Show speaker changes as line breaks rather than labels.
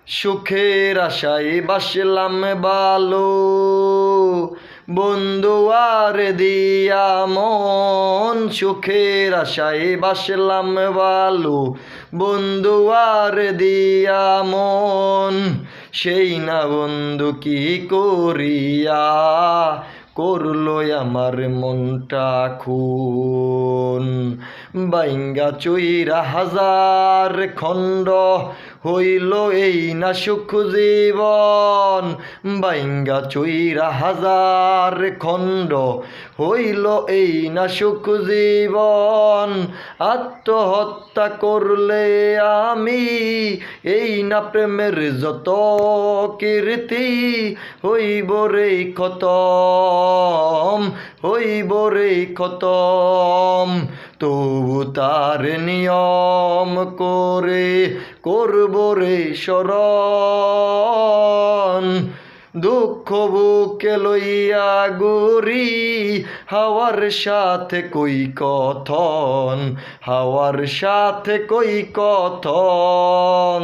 সুখের আশায় বাসলাম ভালো, বন্ধু আর দিয়া মন। সুখের আশায় বাসলাম ভালো, বন্ধু আর দিয়া মন। সেই না বন্ধু কি করিয়া করলো আমার মনটা খুন। বাইঙ্গা চুইরা হাজার খণ্ড হইল এই না সুখ জীবন। বাইঙ্গা চুইরা হাজার খণ্ড হইল এই না সুখ জীবন। আত্মহত্যা করলে আমি এই না প্রেমের যত কীর্তি হইব রে খতম, হইব রে খতম। তবু তার নিয়ম করে করব রে স্মরণ। দুঃখ বুকে লইয়া ঘুরি হাওয়ার সাথে কই কথন, হাওয়ার সাথে কই কথন।